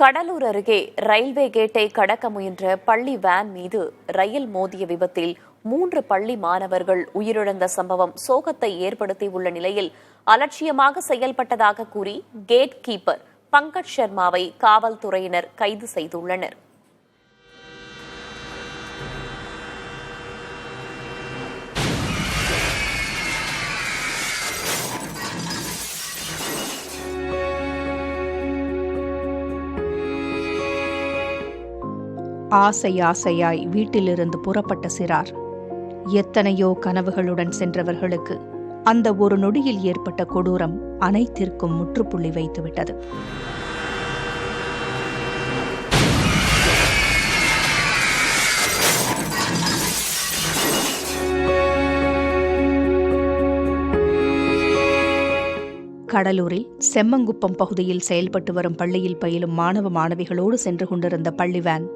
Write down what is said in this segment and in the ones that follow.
கடலூர் அருகே ரயில்வே கேட்டை கடக்க முயன்ற பள்ளி வேன் மீது ரயில் மோதிய விபத்தில் 3 பள்ளி மாணவர்கள் உயிரிழந்த சம்பவம் சோகத்தை ஏற்படுத்தியுள்ள நிலையில் அலட்சியமாக செயல்பட்டதாக கூறி கேட் கீப்பர் பங்கஜ் சர்மாவை காவல்துறையினர் கைது செய்துள்ளனர். ஆசை ஆசையாய் வீட்டிலிருந்து புறப்பட்ட சிறார். எத்தனையோ கனவுகளுடன் சென்றவர்களுக்கு அந்த ஒரு நொடியில் ஏற்பட்ட கொடூரம் அனைத்திற்கும் முற்றுப்புள்ளி வைத்துவிட்டது. கடலூரில் செம்மங்குப்பம் பகுதியில் செயல்பட்டு வரும் பள்ளியில் பயிலும் மாணவ மாணவிகளோடு சென்று கொண்டிருந்த பள்ளி வேன்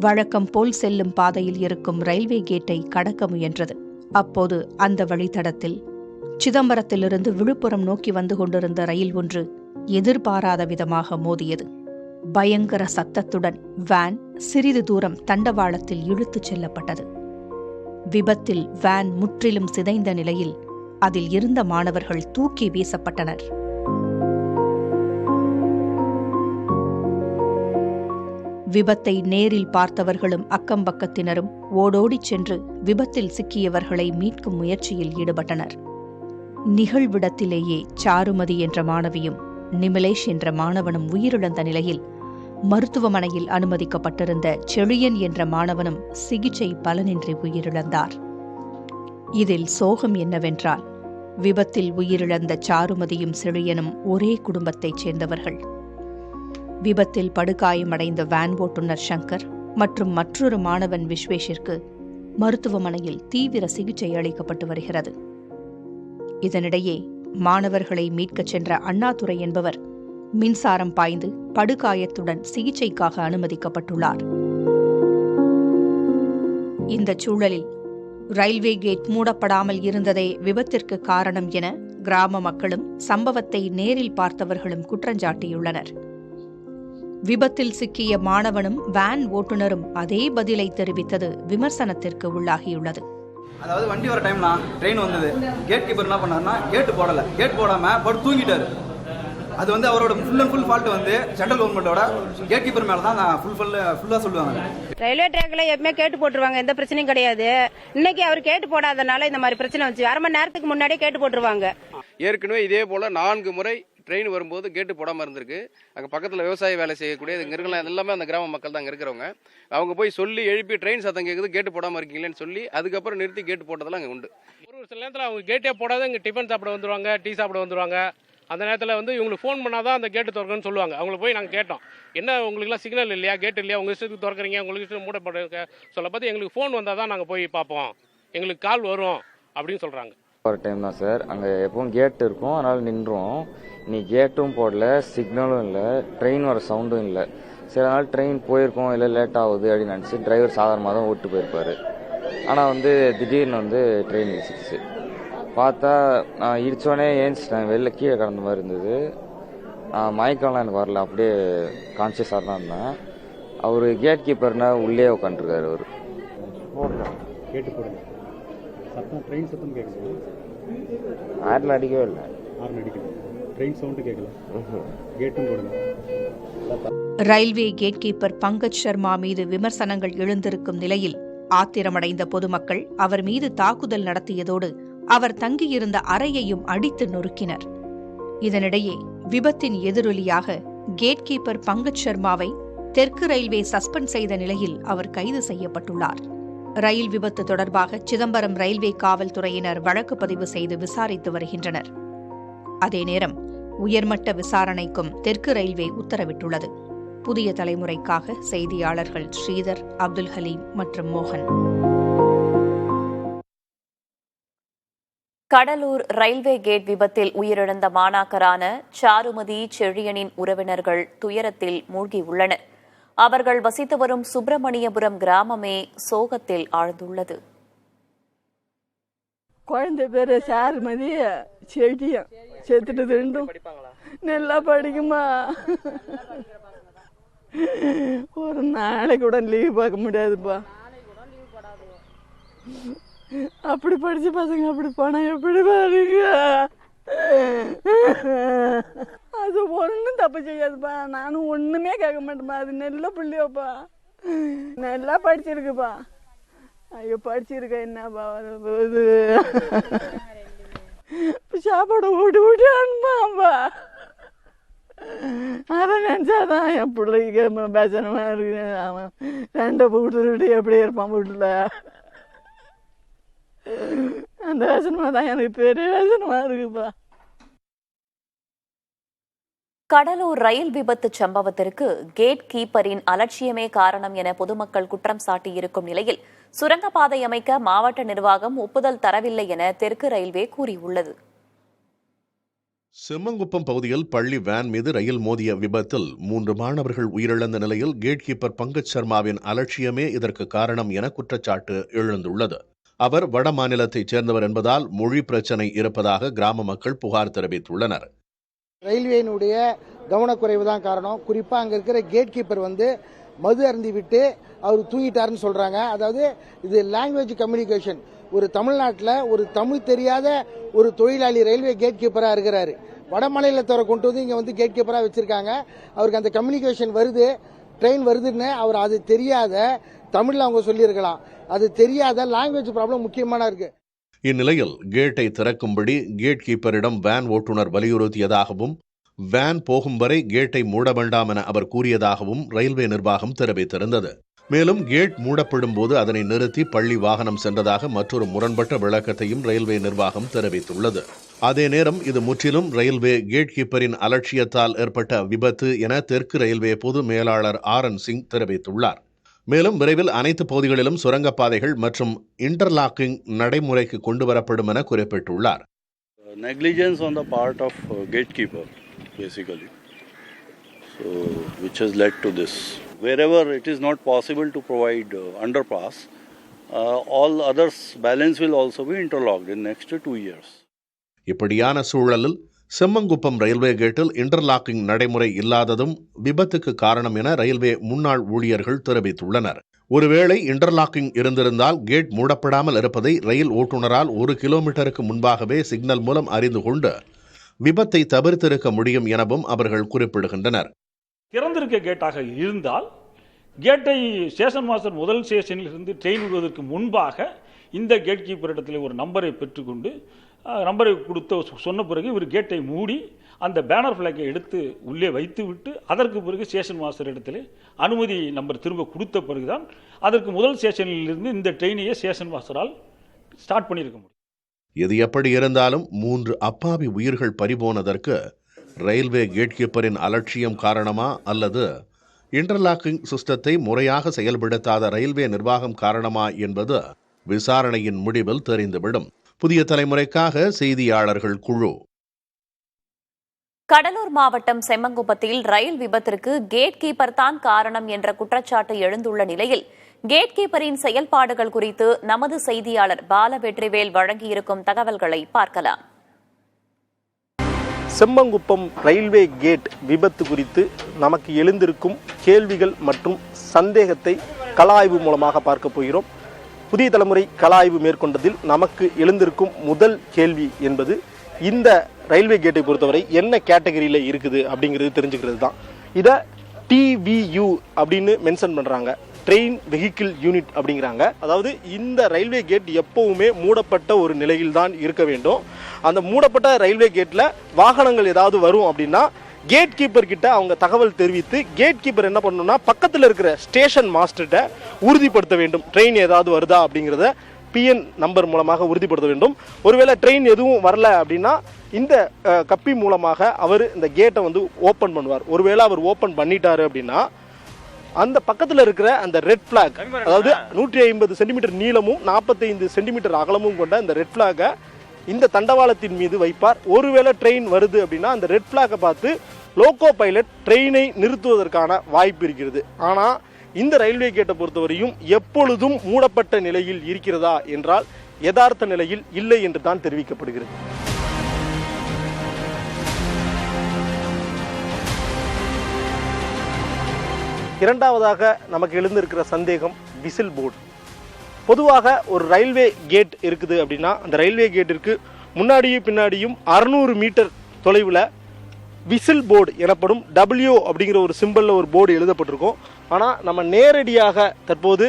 வழக்கம் போல் செல்லும் பாதையில் இருக்கும் ரயில்வே கேட்டை கடக்க முயன்றது. அப்போது அந்த வழித்தடத்தில் சிதம்பரத்திலிருந்து விழுப்புரம் நோக்கி வந்து கொண்டிருந்த ரயில் ஒன்று எதிர்பாராத விதமாக மோதியது. பயங்கர சத்தத்துடன் வேன் சிறிது தூரம் தண்டவாளத்தில் இழுத்துச் செல்லப்பட்டது. விபத்தில் வேன் முற்றிலும் சிதைந்த நிலையில் அதில் இருந்த மாணவர்கள் தூக்கி வீசப்பட்டனர். விபத்தை நேரில் பார்த்தவர்களும் அக்கம்பக்கத்தினரும் ஓடோடிச் சென்று விபத்தில் சிக்கியவர்களை மீட்கும் முயற்சியில் ஈடுபட்டனர். நிகழ்விடத்திலேயே சாருமதி என்ற மாணவியும் நிமிலேஷ் என்ற மாணவனும் உயிரிழந்த நிலையில் மருத்துவமனையில் அனுமதிக்கப்பட்டிருந்த செழியன் என்ற மாணவனும் சிகிச்சை பலனின்றி உயிரிழந்தார். இதில் சோகம் என்னவென்றால், விபத்தில் உயிரிழந்த சாருமதியும் செழியனும் ஒரே குடும்பத்தைச் சேர்ந்தவர்கள். விபத்தில் படுகாயமடைந்த வேன் ஓட்டுநர் சங்கர் மற்றும் மற்றொரு மாணவன் விஸ்வேஷிற்கு மருத்துவமனையில் தீவிர சிகிச்சை அளிக்கப்பட்டு வருகிறது. இதனிடையே மாணவர்களை மீட்கச் சென்ற அண்ணாதுரை என்பவர் மின்சாரம் பாய்ந்து படுகாயத்துடன் சிகிச்சைக்காக அனுமதிக்கப்பட்டுள்ளார். இந்த சூழலில் ரயில்வே கேட் மூடப்படாமல் இருந்ததே விபத்திற்கு காரணம் என கிராம மக்களும் சம்பவத்தை நேரில் பார்த்தவர்களும் குற்றஞ்சாட்டியுள்ளனர். விபத்தில் சிக்கிய மாணவனும் வேன் ஓட்டுநரும் அதே பதிலை தெரிவித்தது விமர்சனத்திற்கு உள்ளாகியுள்ளது. அதாவது வண்டி வர டைம்னா ட்ரெயின் வந்தது, கேட் கீப்பர் என்ன பண்ணாருன்னா கேட்டு போடல, கேட் போடாம படுத்து தூங்கிட்டாரு. அது அவரோட full and full fault central கவர்மெண்டோட கேட் கீப்பர் மேல தான் ஃபுல்லா சொல்லுவாங்க. ரயில்வே ட்ராக்ல எப்பவுமே கேட்டு போட்டுருவாங்க, எந்த பிரச்சனையும் கிடையாது. இன்னைக்கு அவர் கேட்டு போடாதனால இந்த மாதிரி பிரச்சனை வந்துச்சு. அரை மணி நேரத்துக்கு முன்னாடியே கேட்டு போட்டுருவாங்க. ஏற்கனவே இதே போல 4 முறை ட்ரெயின் வரும்போது கேட்டு போடாமல் இருந்திருக்கு. அங்கே பக்கத்தில் விவசாய வேலை செய்யக்கூடிய இங்கே இருக்கலாம், எல்லாமே அந்த கிராம மக்கள் தான் அங்கே இருக்கிறவங்க. அவங்க போய் சொல்லி எழுப்பி ட்ரெயின் சத்தம் கேட்குது, கேட்டு போடாமல் இருக்கீங்களேன்னு சொல்லி அதுக்கப்புறம் நிறுத்தி கேட்டு போட்டதெல்லாம் அங்கே உண்டு. ஒரு சில நேரத்தில் அவங்க கேட்டே போடாத இங்கே டிஃபன் சாப்பிட வந்துருவாங்க, டீ சாப்பிட வந்துருவாங்க. அந்த நேரத்தில் இவங்களுக்கு ஃபோன் பண்ணாதான் அந்த கேட்டு திறக்கணும்னு சொல்லுவாங்க. அவங்கள போய் நாங்கள் கேட்டோம், என்ன உங்களுக்குலாம் சிக்னல் இல்லையா, கேட்டு இல்லையா, உங்கள் இஷ்டத்துக்கு திறக்கிறீங்க, உங்களுக்கு இஷ்டம் மூடப்பட சொல்ல பார்த்து எங்களுக்கு ஃபோன் வந்தால் தான் நாங்கள் போய் பார்ப்போம், எங்களுக்கு கால் வரும் அப்படின்னு சொல்கிறாங்க. ஒரு டைம் தான் சார், அங்கே எப்பவும் கேட்டு இருக்கும், அதனால் நின்றும். நீ கேட்டும் போடல, சிக்னலும் இல்லை, ட்ரெயின் வர சவுண்டும் இல்லை. சரி, அதனால் ட்ரெயின் போயிருக்கோம், இல்லை லேட் ஆகுது அப்படின்னு நினச்சி டிரைவர் சாதாரணமாக தான் ஓட்டு போயிருப்பார். ஆனால் திடீர்னு ட்ரெயின் இடிச்சிச்சு. பார்த்தா நான் இடித்தோடனே ஏஞ்சிட்டேன், வெளில கீழே கடந்த மாதிரி இருந்தது. மயக்கம்லாம் எனக்கு வரல, அப்படியே கான்சியஸாக தான் இருந்தேன். அவர் கேட் கீப்பர்னா உள்ளே உட்காந்துருக்காரு. அவர் கேட்டு போடுங்க, சத்தம் ட்ரெயின் சத்தம் கேட்குது, ஆறுல அடிக்கவே இல்லை, ஆறு அடிக்கல, ட்ரெயின் சவுண்டு கேட்கல, கேட்டும் போடுங்க. Railway gate keeper Pankaj Sharma மீது விமர்சனங்கள் எழுந்திருக்கும் நிலையில் ஆத்திரமடைந்த பொதுமக்கள் அவர் மீது தாக்குதல் நடத்தியதோடு அவர் தங்கியிருந்த அறையையும் அடித்து நொறுக்கினர். இதனிடையே விபத்தின் எதிரொலியாக கேட் கீப்பர் பங்கஜ் சர்மாவை தெற்கு ரயில்வே சஸ்பெண்ட் செய்த நிலையில் அவர் கைது செய்யப்பட்டுள்ளார். ரயில் விபத்து தொடர்பாக சிதம்பரம் ரயில்வே காவல்துறையினர் வழக்கு பதிவு செய்து விசாரித்து வருகின்றனர். அதே நேரம் உயர்மட்ட விசாரணைக்கும் தெற்கு ரயில்வே உத்தரவிட்டுள்ளது. புதிய தலைமுறைக்காக செய்தியாளர்கள் ஸ்ரீதர், அப்துல் ஹலீம் மற்றும் மோகன். கடலூர் ரயில்வே கேட் விபத்தில் உயிரிழந்த மாணாக்கரான சாருமதி, செழியனின் உறவினர்கள் துயரத்தில் மூழ்கியுள்ளனர். அவர்கள் வசித்து வரும் சுப்பிரமணியபுரம் கிராமமே சோகத்தில் ஆழ்ந்துள்ளது. குழந்தை பேரு சாருமதி, செடியும் செத்துட்டு ரெண்டும் நல்லா படிக்குமா. ஒரு நாளைக்கு கூட லீவ் பார்க்க முடியாதுப்பா. அப்படி படிச்ச பசங்க அப்படி போனா எப்படி பாருங்க. அது ஒன்றும் தப்பு செய்யாதுப்பா. நானும் ஒன்றுமே கேட்க மாட்டேன்ப்பா. அது நல்ல பிள்ளையோப்பா, நல்லா படிச்சிருக்குப்பா. ஐயோ படிச்சிருக்க என்னப்பா வருது. சாப்பாடு ஊட்டி ஊட்டி அனுப்பாப்பா. அதை நினச்சாதான் என் பிள்ளைக்கு பேசணுமா இருக்கு. அவன் 2 வீட்டு எப்படி இருப்பான் வீட்டில். அந்த வேசனமா தான் எனக்கு பெரிய வேசனமா இருக்குப்பா. கடலூர் ரயில் விபத்து சம்பவத்திற்கு கேட் கீப்பரின் அலட்சியமே காரணம் என பொதுமக்கள் குற்றம் சாட்டியிருக்கும் நிலையில் சுரங்கப்பாதை அமைக்க மாவட்ட நிர்வாகம் ஒப்புதல் தரவில்லை என தெற்கு ரயில்வே கூறியுள்ளது. செம்மங்குப்பம் பகுதியில் பள்ளி வேன் மீது ரயில் மோதிய விபத்தில் 3 மாணவர்கள் உயிரிழந்த நிலையில் கேட் கீப்பர் பங்கஜ் சர்மாவின் அலட்சியமே இதற்கு காரணம் என குற்றச்சாட்டு எழுந்துள்ளது. அவர் வட மாநிலத்தைச் சேர்ந்தவர் என்பதால் மொழி பிரச்சினை இருப்பதாக கிராம மக்கள் புகார் தெரிவித்துள்ளனர். ரயில்வேனுடைய கவனக்குறைவு தான் காரணம். குறிப்பாக அங்கே இருக்கிற கேட் கீப்பர் மது அருந்தி விட்டு அவர் தூங்கிட்டாருன்னு சொல்றாங்க. அதாவது இது லாங்குவேஜ் கம்யூனிகேஷன். ஒரு தமிழ்நாட்டில் ஒரு தமிழ் தெரியாத ஒரு தொழிலாளி ரயில்வே கேட் கீப்பராக இருக்கிறாரு. வட மாநிலத்தவரை கொண்டு இங்கே கேட் கீப்பராக வச்சிருக்காங்க. அவருக்கு அந்த கம்யூனிகேஷன் வருது, ட்ரெயின் வருதுன்னு அவர் அது தெரியாத தமிழில் அவங்க சொல்லியிருக்கலாம். அது தெரியாத லாங்குவேஜ் ப்ராப்ளம் முக்கியமான இருக்கு. இந்நிலையில் கேட்டை திறக்கும்படி கேட் கீப்பரிடம் வேன் ஓட்டுநர் வலியுறுத்தியதாகவும் வேன் போகும் வரை கேட்டை மூட வேண்டாம் என அவர் கூறியதாகவும் ரயில்வே நிர்வாகம் தெரிவித்திருந்தது. மேலும் கேட் மூடப்படும் போது அதனை நிறுத்தி பள்ளி வாகனம் சென்றதாக மற்றொரு முரண்பட்ட விளக்கத்தையும் ரயில்வே நிர்வாகம் தெரிவித்துள்ளது. அதே நேரம் இது முற்றிலும் ரயில்வே கேட் கீப்பரின் அலட்சியத்தால் ஏற்பட்ட விபத்து என தெற்கு ரயில்வே பொது மேலாளர் RN சிங் தெரிவித்துள்ளார். மேலும் விரைவில் அனைத்து பகுதிகளிலும் சுரங்கப்பாதைகள் மற்றும் இன்டர்லாக்கிங் நடைமுறைக்கு கொண்டுவரப்படும் என குறிப்பிட்டுள்ளார். Negligence on the part of gatekeeper, basically, so which has led to this. Wherever it is not possible to provide underpass, all others balance will also be interlocked in next 2 years. இப்படியான சூழலில் Semmankuppam railway கேட்டில் interlocking நடைமுறை இல்லாததும் விபத்துக்கு காரணம் என railway முன்னாள் ஊழியர்கள் தெரிவித்துள்ளனர். ஒருவேளை இன்டர்லாக்கிங் இருந்திருந்தால் கேட் மூடப்படாமல் இருப்பதை ரயில் ஓட்டுநரால் 1 கிலோமீட்டருக்கு முன்பாகவே சிக்னல் மூலம் அறிந்து கொண்டு விபத்தை தவிர்த்திருக்க முடியும் எனவும் அவர்கள் குறிப்பிடுகின்றனர். திறந்திருக்க கேட்டாக இருந்தால் கேட்டை ஸ்டேஷன் மாஸ்டர் முதல் ஸ்டேஷனில் இருந்து ட்ரெயின் விடுவதற்கு முன்பாக இந்த கேட் கீப்பர் இடத்துல ஒரு நம்பரை பெற்றுக்கொண்டு நம்பரை கொடுத்த சொன்ன பிறகு இவர் கேட்டை மூடி அந்த பேனர் ஃபிளாக்கை எடுத்து உள்ளே வைத்து விட்டு அதற்கு பிறகு ஸ்டேஷன் மாஸ்டர் இடத்துல அனுமதி நம்பர் திரும்ப கொடுத்த பிறகுதான் அதற்கு முதல் ஸ்டேஷனில் இருந்து இந்த ட்ரெயினையே ஸ்டேஷன் மாஸ்டரால் ஸ்டார்ட் பண்ணியிருக்க முடியும். எது எப்படி இருந்தாலும் 3 அப்பாவி உயிர்கள் பறிபோனதற்கு ரயில்வே கேட் கீப்பரின் அலட்சியம் காரணமா அல்லது இன்டர்லாக்கிங் சிஸ்டத்தை முறையாக செயல்படுத்தாத ரயில்வே நிர்வாகம் காரணமா என்பது விசாரணையின் முடிவில் தெரிந்துவிடும். புதிய தலைமுறைக்காக செய்தியாளர்கள் குழு. கடலூர் மாவட்டம் செம்மங்குப்பத்தில் ரயில் விபத்திற்கு கேட் கீப்பர் தான் காரணம் என்ற குற்றச்சாட்டு எழுந்துள்ள நிலையில் கேட் கீப்பரின் செயல்பாடுகள் குறித்து நமது செய்தியாளர் பாலவெற்றிவேல் வழங்கியிருக்கும் தகவல்களை பார்க்கலாம். செம்மங்குப்பம் ரயில்வே கேட் விபத்து குறித்து நமக்கு எழுந்திருக்கும் கேள்விகள் மற்றும் சந்தேகத்தை கள ஆய்வு மூலமாக பார்க்க போகிறோம். புதிய தலைமுறை கள ஆய்வு மேற்கொண்டதில் நமக்கு எழுந்திருக்கும் முதல் கேள்வி என்பது இந்த ரயில்வே கேட்டை பொறுத்தவரை என்ன கேட்டகரியில் இருக்குது அப்படிங்கிறது தெரிஞ்சுக்கிறது தான். இதை TVU அப்படின்னு மென்ஷன் பண்ணுறாங்க, ட்ரெயின் வெஹிக்கிள் யூனிட் அப்படிங்கிறாங்க. அதாவது இந்த ரயில்வே கேட் எப்பவுமே மூடப்பட்ட ஒரு நிலையில் தான் இருக்க வேண்டும். அந்த மூடப்பட்ட ரயில்வே கேட்டில் வாகனங்கள் ஏதாவது வரும் அப்படின்னா கேட் கீப்பர் கிட்ட அவங்க தகவல் தெரிவித்து கேட் கீப்பர் என்ன பண்ணணும்னா பக்கத்தில் இருக்கிற ஸ்டேஷன் மாஸ்டர்கிட்ட உறுதிப்படுத்த வேண்டும். ட்ரெயின் ஏதாவது வருதா அப்படிங்கிறத PN நம்பர் மூலமாக உறுதிப்படுத்த வேண்டும். ஒருவேளை ட்ரெயின் எதுவும் வரல அப்படின்னா இந்த கப்பி மூலமாக அவர் இந்த கேட்டை ஓப்பன் பண்ணுவார். ஒருவேளை அவர் ஓப்பன் பண்ணிட்டாரு அப்படின்னா அந்த பக்கத்தில் இருக்கிற அந்த ரெட் பிளாக், அதாவது 150 சென்டிமீட்டர் நீளமும் 45 சென்டிமீட்டர் அகலமும் கொண்ட அந்த ரெட் பிளாகை இந்த தண்டவாளத்தின் மீது வைப்பார். ஒருவேளை ட்ரெயின் வருது அப்படின்னா அந்த ரெட் பிளாக்கை பார்த்து லோகோ பைலட் ட்ரெயினை நிறுத்துவதற்கான வாய்ப்பு இருக்கிறது. ஆனால் இந்த ரயில்வே கேட்டை பொறுத்தவரையும் எப்பொழுதும் மூடப்பட்ட நிலையில் இருக்கிறதா என்றால் யதார்த்த நிலையில் இல்லை என்று தான் தெரிவிக்கப்படுகிறது. இரண்டாவதாக நமக்கு எழுந்திருக்கிற சந்தேகம் விசில் போர்டு. பொதுவாக ஒரு ரயில்வே கேட் இருக்குது அப்படின்னா அந்த ரயில்வே கேட்டிற்கு முன்னாடியும் பின்னாடியும் 600 மீட்டர் தொலைவில் விசில் போர்டு எனப்படும் W அப்படிங்கிற ஒரு சிம்பிளில் ஒரு போர்டு எழுதப்பட்டிருக்கும். ஆனால் நம்ம நேரடியாக தற்போது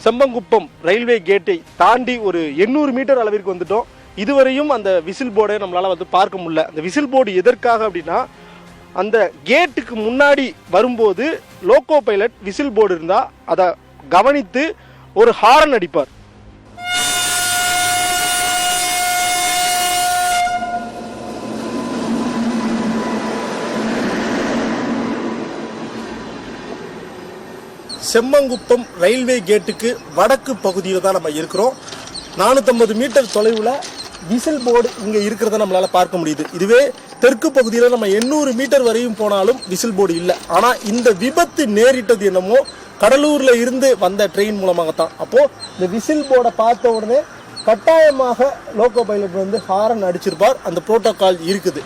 செம்பங்குப்பம் ரயில்வே கேட்டை தாண்டி ஒரு 800 மீட்டர் அளவிற்கு வந்துட்டோம். இதுவரையும் அந்த விசில் போர்டை நம்மளால் வந்து பார்க்க முடியல. அந்த விசில் போர்டு எதற்காக அப்படின்னா அந்த கேட்டுக்கு முன்னாடி வரும்போது லோக்கோ பைலட் விசில் போர்டு இருந்தால் அதை கவனித்து ஒரு ஹாரன் அடிப்பார். செம்மங்குப்பம் ரயில்வே கேட்டுக்கு வடக்கு பகுதியில் தான் நம்ம இருக்கிறோம். 450 மீட்டர் தொலைவில் விசில் போர்டு இங்கே இருக்கிறத நம்மளால் பார்க்க முடியுது. இதுவே தெற்கு பகுதியில் நம்ம 800 மீட்டர் வரையும் போனாலும் விசில் போர்டு இல்லை. ஆனால் இந்த விபத்து நேரிட்டது என்னமோ கடலூரில் இருந்து வந்த ட்ரெயின் மூலமாகத்தான். அப்போது இந்த விசில் போர்டை பார்த்த உடனே கட்டாயமாக லோக்கோ பைலட் வந்து ஹாரன் அடிச்சிருப்பார். அந்த புரோட்டோகால் இருக்குது.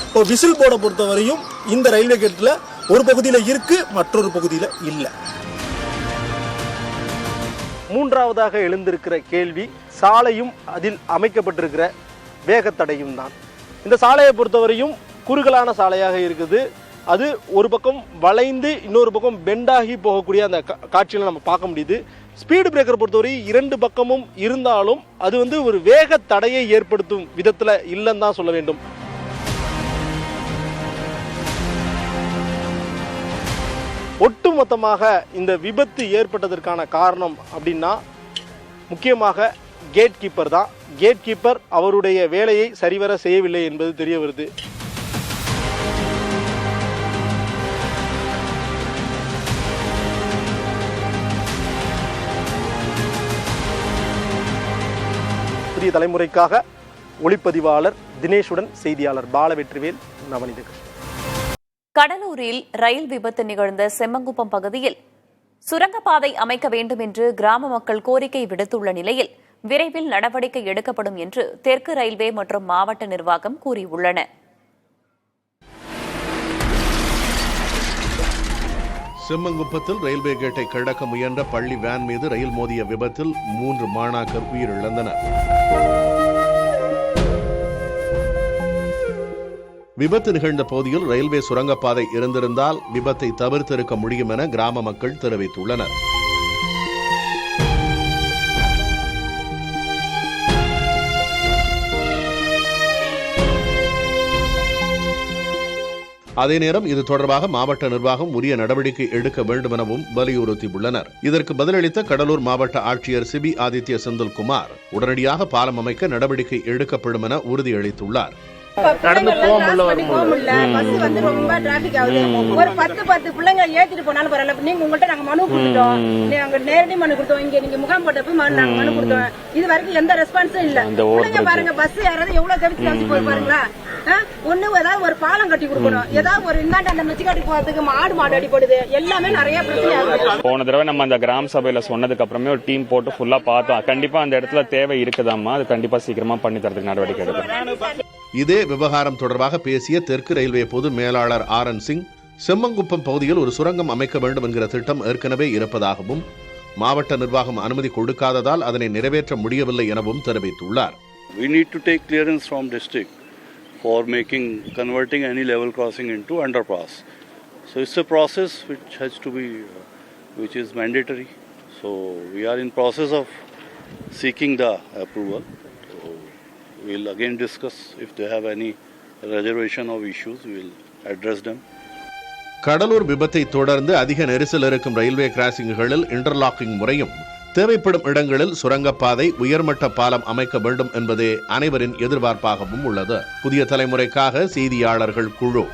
இப்போ விசில் போர்டை பொறுத்தவரையும் இந்த ரயில்வே கேட்டில் ஒரு பகுதியில் இருக்கு, மற்றொரு பகுதியில் இல்லை. மூன்றாவதாக எழுந்திருக்கிற கேள்வி சாலையும் அதில் அமைக்கப்பட்டிருக்கிற வேகத்தடையும் தான். இந்த சாலையை பொறுத்தவரையும் குறுகலான சாலையாக இருக்குது. அது ஒரு பக்கம் வளைந்து இன்னொரு பக்கம் பெண்டாகி போகக்கூடிய அந்த காட்சிகளை நம்ம பார்க்க முடியுது. ஸ்பீடு பிரேக்கர் பொறுத்தவரை 2 பக்கமும் இருந்தாலும் அது வந்து ஒரு வேக தடையை ஏற்படுத்தும் விதத்தில் இல்லைன்னு தான் சொல்ல வேண்டும். ஒட்டுமொத்தமாக இந்த விபத்து ஏற்பட்டதற்கான காரணம் அப்படின்னா முக்கியமாக கேட் கீப்பர் தான். கேட் கீப்பர் அவருடைய வேலையை சரிவர செய்யவில்லை என்பது தெரிய வருது. புதிய தலைமுறைக்காக ஒளிப்பதிவாளர் தினேஷுடன் செய்தியாளர் பாலவெற்றிவேல், நவநீத கிருஷ்ணன். கடலூரில் ரயில் விபத்து நிகழ்ந்த செம்மங்குப்பம் பகுதியில் சுரங்கப்பாதை அமைக்க வேண்டும் என்று கிராம மக்கள் கோரிக்கை விடுத்துள்ள நிலையில் விரைவில் நடவடிக்கை எடுக்கப்படும் என்று தெற்கு ரயில்வே மற்றும் மாவட்ட நிர்வாகம் கூறியுள்ளன. செம்மங்குப்பத்தில் ரயில்வே கேட்டை கடக்க முயன்ற பள்ளி வேன் மீது ரயில் மோதிய விபத்தில் 3 மாணாக்கர் உயிரிழந்தனர். விபத்து நிகழ்ந்த பகுதியில் ரயில்வே சுரங்கப்பாதை இருந்திருந்தால் விபத்தை தவிர்த்திருக்க முடியும் என கிராம மக்கள் தெரிவித்துள்ளனர். அதே நேரம் இது தொடர்பாக மாவட்ட நிர்வாகம் உரிய நடவடிக்கை எடுக்க வேண்டும் எனவும் வலியுறுத்தியுள்ளனர். இதற்கு பதிலளித்த கடலூர் மாவட்ட ஆட்சியர் சிபி ஆதித்ய செந்தில்குமார் உடனடியாக பாலம் அமைக்க நடவடிக்கை எடுக்கப்படும் என உறுதியளித்துள்ளார். நடந்து போக முடியல, பஸ் வந்து ரொம்ப டிராபிக் ஆகுது. ஒரு 10 பிள்ளைங்க ஏத்திட்டு போனாலும் பரவாயில்ல. நீங்க உங்கள்கிட்ட நாங்க மனு கொடுத்துட்டோம், நாங்க நேரடி மனு கொடுத்தோம், இங்க நீங்க முகாம் போட்டப்ப நாங்க மனு கொடுத்தோம். இது வரைக்கும் எந்த ரெஸ்பான்ஸும் இல்ல. பிள்ளைங்க பாருங்க, பஸ் யாராவது எவ்வளவு தவிச்சு போய் பாருங்களா. ஒண்ணு ஏதாவது ஒரு பாலம் கட்டி கொடுக்கணும், ஏதாவது ஒரு இந்தாண்ட அந்த மிச்சிக்காட்டி போறதுக்கு மாடு அடிப்படுது, எல்லாமே நிறைய பிரச்சனை ஆகுது. போன தடவை நம்ம அந்த கிராம சபையில சொன்னதுக்கு அப்புறமே ஒரு டீம் போட்டு ஃபுல்லா பார்த்தோம். கண்டிப்பா அந்த இடத்துல தேவை இருக்குதாமா, அது கண்டிப்பா சீக்கிரமா பண்ணி தரதுக்கு நடவடிக்கை எடுக்கும். இதே விவகாரம் தொடர்பாக பேசிய தெற்கு ரயில்வே பொது மேலாளர் ஆர்.என். சிங், செம்மங்குப்பம் பகுதியில் ஒரு சுரங்கம் அமைக்க வேண்டும் என்கிற திட்டம் ஏற்கனவே இருப்பதாகவும் மாவட்ட நிர்வாகம் அனுமதி கொடுக்காததால் அதனை நிறைவேற்ற முடியவில்லை எனவும் தெரிவித்துள்ளார். We need to take clearance from district for converting any level crossing into underpass. So it's a process which is mandatory. So we are in process of seeking the approval. We'll again discuss if they have any reservation or issues, we'll address them. Cuddalore விபத்தை தொடர்ந்து அதிக நெரிசல் இருக்கும் railway கிராசிங்குகளில் interlocking முறையும் தேவைப்படும் இடங்களில் சுரங்கப்பாதை உயர்மட்ட பாலம் அமைக்க வேண்டும் என்பதே அனைவரின் எதிர்பார்ப்பாகவும் உள்ளது. புதிய தலைமுறைக்காக செய்தியாளர்கள் குழு.